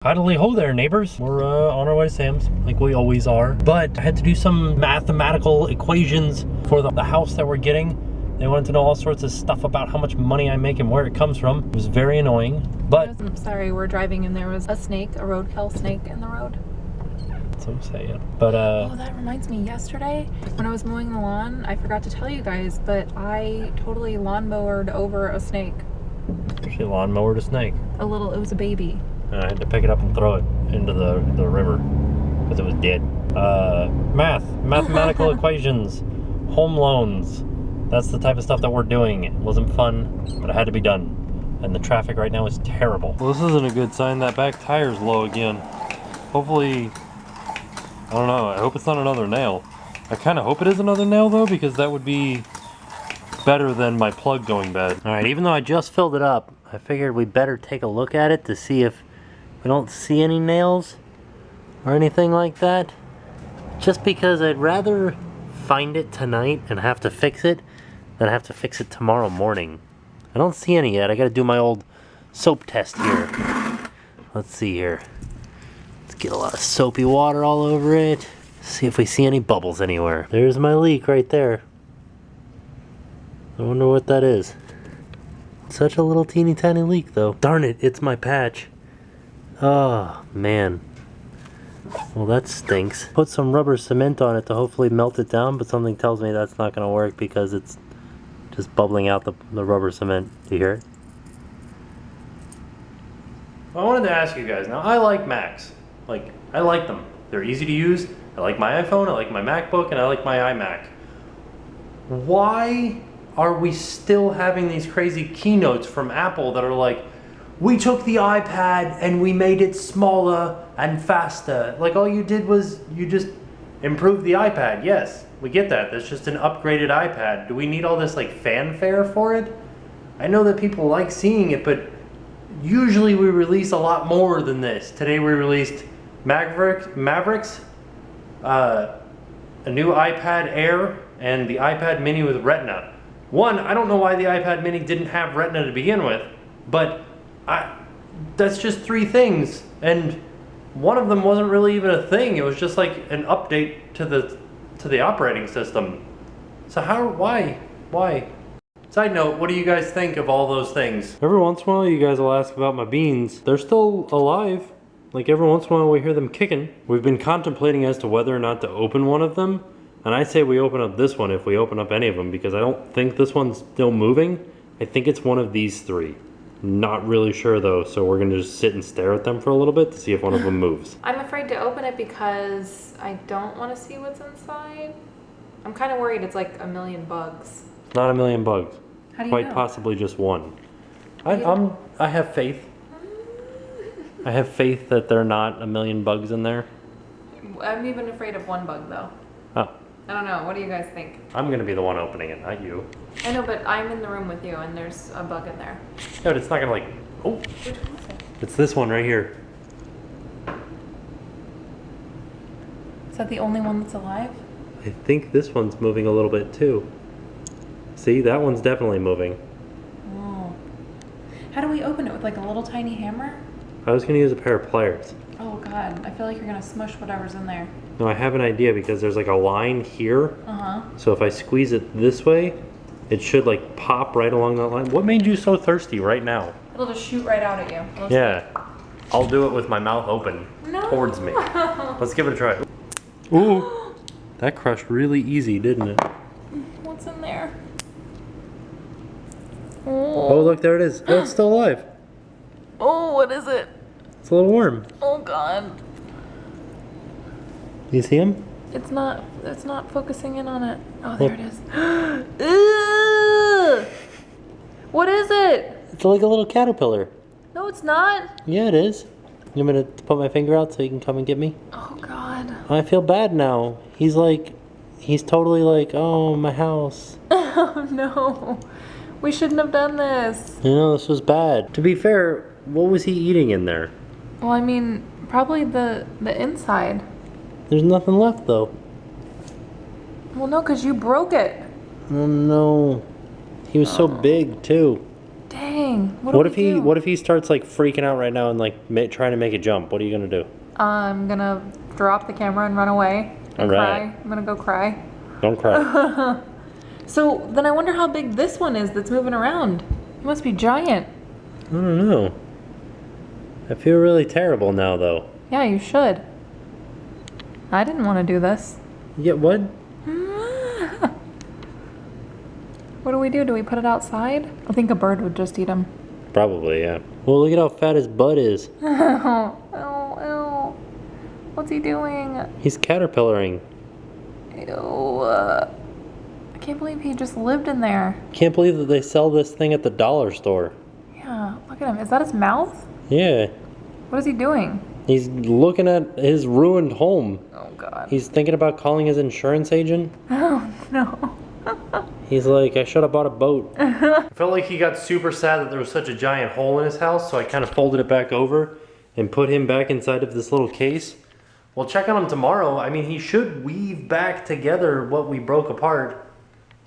Idly ho there, neighbors. We're on our way to Sam's, like we always are. But I had to do some mathematical equations for the house that we're getting. They wanted to know all sorts of stuff about how much money I make and where it comes from. It was very annoying, but... I'm sorry, we're driving and there was a snake, a roadkill snake in the road. So say it. But oh, that reminds me, yesterday when I was mowing the lawn, I forgot to tell you guys, but I totally lawnmowered over a snake. Actually lawnmowered a snake. It was a baby. I had to pick it up and throw it into the river because it was dead. Mathematical equations, home loans. That's the type of stuff that we're doing. It wasn't fun, but it had to be done. And the traffic right now is terrible. Well, this isn't a good sign. That back tire's low again. Hopefully, I don't know. I hope it's not another nail. I kind of hope it is another nail though, because that would be better than my plug going bad. All right, even though I just filled it up, I figured we better take a look at it to see if we don't see any nails or anything like that. Just because I'd rather find it tonight and have to fix it than have to fix it tomorrow morning. I don't see any yet. I gotta do my old soap test here. Let's see here. Let's get a lot of soapy water all over it. See if we see any bubbles anywhere. There's my leak right there. I wonder what that is. Such a little teeny tiny leak though. Darn it, it's my patch. Oh, man. Well, that stinks. Put some rubber cement on it to hopefully melt it down, but something tells me that's not going to work because it's just bubbling out the rubber cement. Do you hear it? Well, I wanted to ask you guys. Now, I like Macs. I like them. They're easy to use. I like my iPhone, I like my MacBook, and I like my iMac. Why are we still having these crazy keynotes from Apple that are like, we took the iPad and we made it smaller and faster? Like, all you did was you just improved the iPad. Yes, we get that. That's just an upgraded iPad. Do we need all this like fanfare for it? I know that people like seeing it, but usually we release a lot more than this. Today we released Mavericks, a new iPad Air, and the iPad Mini with Retina. One, I don't know why the iPad Mini didn't have Retina to begin with, but that's just three things, and one of them wasn't really even a thing. It was just like an update to the operating system. So why? Side note, what do you guys think of all those things? Every once in a while you guys will ask about my beans. They're still alive. Like, every once in a while we hear them kicking. We've been contemplating as to whether or not to open one of them, and I say we open up this one if we open up any of them, because I don't think this one's still moving. I think it's one of these three. Not really sure though, so we're gonna just sit and stare at them for a little bit to see if one of them moves. I'm afraid to open it because I don't want to see what's inside. I'm kind of worried it's like a million bugs. It's not a million bugs. How do you Quite know? possibly just one. I have faith. I have faith that there are not a million bugs in there. I'm even afraid of one bug though. Oh. I don't know. What do you guys think? I'm gonna be the one opening it, not you. I know, but I'm in the room with you and there's a bug in there. Yeah, but it's not gonna like, oh. Which one is it? It's this one right here. Is that the only one that's alive? I think this one's moving a little bit too. See, that one's definitely moving. Oh. How do we open it? With like a little tiny hammer? I was gonna use a pair of pliers. Oh god, I feel like you're gonna smush whatever's in there. No, I have an idea because there's like a line here. Uh-huh. So if I squeeze it this way, it should like pop right along that line. What made you so thirsty right now? It'll just shoot right out at you. Yeah. I'll do it with my mouth open towards me. Let's give it a try. Ooh. That crushed really easy, didn't it? What's in there? Oh, look, there it is. Oh, it's still alive. Oh, what is it? It's a little worm. Oh god. You see him? It's not focusing in on it. Oh, there Look. it is. Ugh! What is it? It's like a little caterpillar. No, it's not. Yeah, it is. You want me to put my finger out so you can come and get me? Oh god. I feel bad now. He's totally like, oh, my house. Oh no. We shouldn't have done this. You know, this was bad. To be fair, what was he eating in there? Well, I mean, probably the inside. There's nothing left though. Well, no, because you broke it. Oh no. He was so big too. Dang. What if he starts like freaking out right now and like trying to make a jump? What are you gonna do? I'm gonna drop the camera and run away and cry. I'm gonna go cry. Don't cry. So then I wonder how big this one is that's moving around. It must be giant. I don't know. I feel really terrible now though. Yeah, you should. I didn't want to do this. Yeah, what? What do we do? Do we put it outside? I think a bird would just eat him. Probably, yeah. Well, look at how fat his butt is. Oh, ew. What's he doing? He's caterpillaring. Ew. I can't believe he just lived in there. Can't believe that they sell this thing at the dollar store. Yeah, look at him. Is that his mouth? Yeah. What is he doing? He's looking at his ruined home. Oh, God. He's thinking about calling his insurance agent. Oh, no. He's like, I should have bought a boat. I felt like he got super sad that there was such a giant hole in his house, so I kind of folded it back over and put him back inside of this little case. We'll check on him tomorrow. I mean, he should weave back together what we broke apart.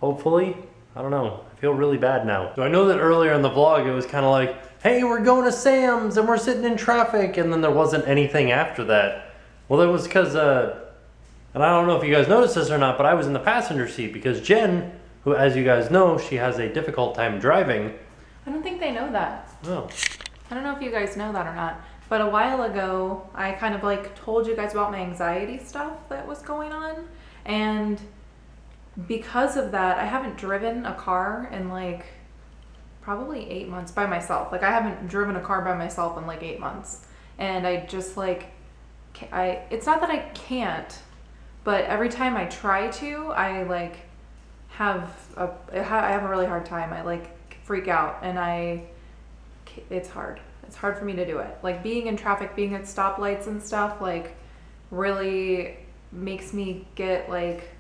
Hopefully. I don't know. I feel really bad now. So I know that earlier in the vlog it was kind of like, hey, we're going to Sam's and we're sitting in traffic, and then there wasn't anything after that. Well, that was because, and I don't know if you guys noticed this or not, but I was in the passenger seat because Jen, who, as you guys know, she has a difficult time driving. I don't think they know that. Oh. I don't know if you guys know that or not, but a while ago, I kind of like told you guys about my anxiety stuff that was going on, and because of that, I haven't driven a car in like probably 8 months by myself. Like, I haven't driven a car by myself in like 8 months, and I just like, it's not that I can't, but every time I try to, I like I have a really hard time. I like freak out, and it's hard. It's hard for me to do it. Like, being in traffic, being at stoplights and stuff, like, really makes me get like,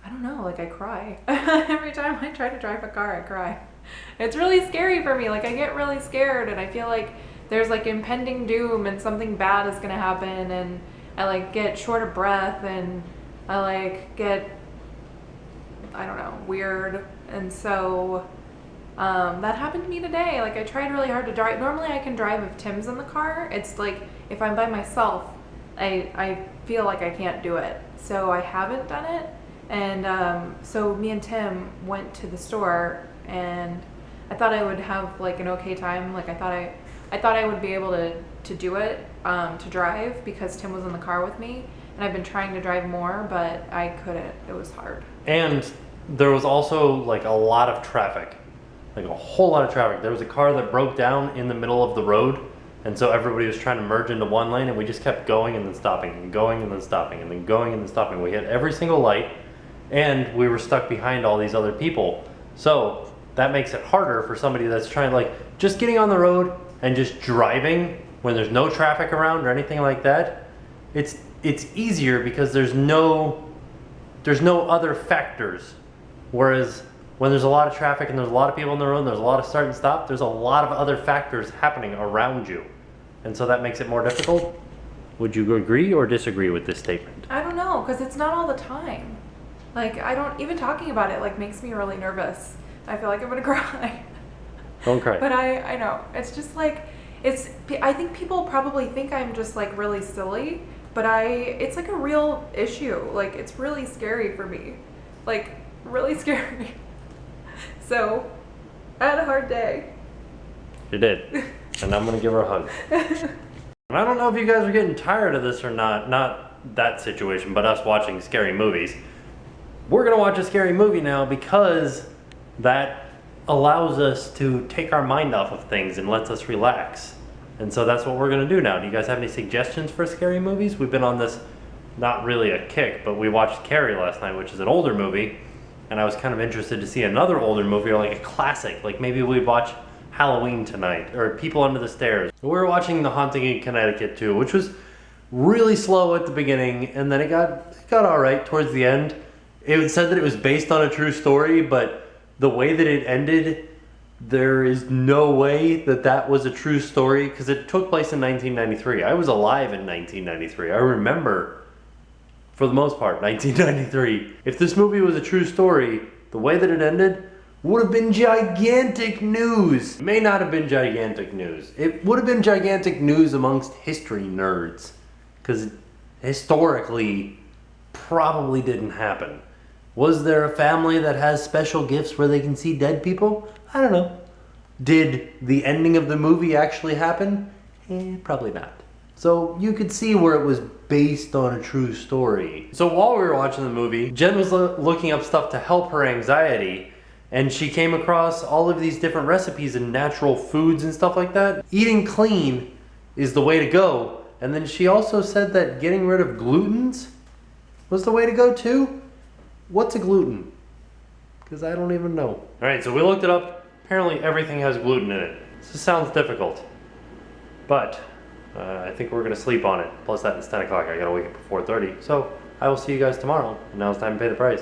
I don't know, like I cry. Every time I try to drive a car, I cry. It's really scary for me. Like, I get really scared, and I feel like there's like impending doom and something bad is gonna happen, and I like get short of breath, and I like get, I don't know, weird. And so that happened to me today. Like, I tried really hard to drive. Normally I can drive if Tim's in the car. It's like if I'm by myself, I feel like I can't do it. So I haven't done it. And so me and Tim went to the store, and I thought I would have like an okay time. Like, I thought I would be able to do it, to drive, because Tim was in the car with me, and I've been trying to drive more, but I couldn't. It was hard. And there was also like a lot of traffic, like a whole lot of traffic. There was a car that broke down in the middle of the road, and so everybody was trying to merge into one lane, and we just kept going and then stopping and going and then stopping and then going and then stopping. We hit every single light, and we were stuck behind all these other people. So that makes it harder for somebody that's trying, like, just getting on the road and just driving when there's no traffic around or anything like that. It's easier because there's no other factors. Whereas when there's a lot of traffic and there's a lot of people on the road and there's a lot of start and stop, there's a lot of other factors happening around you. And so that makes it more difficult. Would you agree or disagree with this statement? I don't know, because it's not all the time. Like, I don't, even talking about it like makes me really nervous. I feel like I'm gonna cry. Don't cry. But I know, it's just like, I think people probably think I'm just like really silly, but it's like a real issue. Like, it's really scary for me. Like, really scary. So, I had a hard day. You did. And I'm gonna give her a hug. And I don't know if you guys are getting tired of this or not that situation, but us watching scary movies. We're gonna watch a scary movie now because that allows us to take our mind off of things and lets us relax. And so that's what we're gonna do now. Do you guys have any suggestions for scary movies? We've been on this, not really a kick, but we watched Carrie last night, which is an older movie, and I was kind of interested to see another older movie, or like a classic. Like, maybe we'd watch Halloween tonight, or People Under the Stairs. We were watching The Haunting in Connecticut too, which was really slow at the beginning, and then it got all right towards the end. It said that it was based on a true story, but the way that it ended, there is no way that that was a true story, because it took place in 1993. I was alive in 1993. I remember, for the most part, 1993. If this movie was a true story, the way that it ended would have been gigantic news. It may not have been gigantic news. It would have been gigantic news amongst history nerds, because historically probably didn't happen. Was there a family that has special gifts where they can see dead people? I don't know. Did the ending of the movie actually happen? Probably not. So you could see where it was based on a true story. So while we were watching the movie, Jen was looking up stuff to help her anxiety, and she came across all of these different recipes and natural foods and stuff like that. Eating clean is the way to go. And then she also said that getting rid of glutens was the way to go too. What's a gluten? Because I don't even know. All right, so we looked it up. Apparently everything has gluten in it. This sounds difficult, but I think we're gonna sleep on it. Plus that it's 10 o'clock, I gotta wake up at 4:30. So I will see you guys tomorrow, and now it's time to pay the price.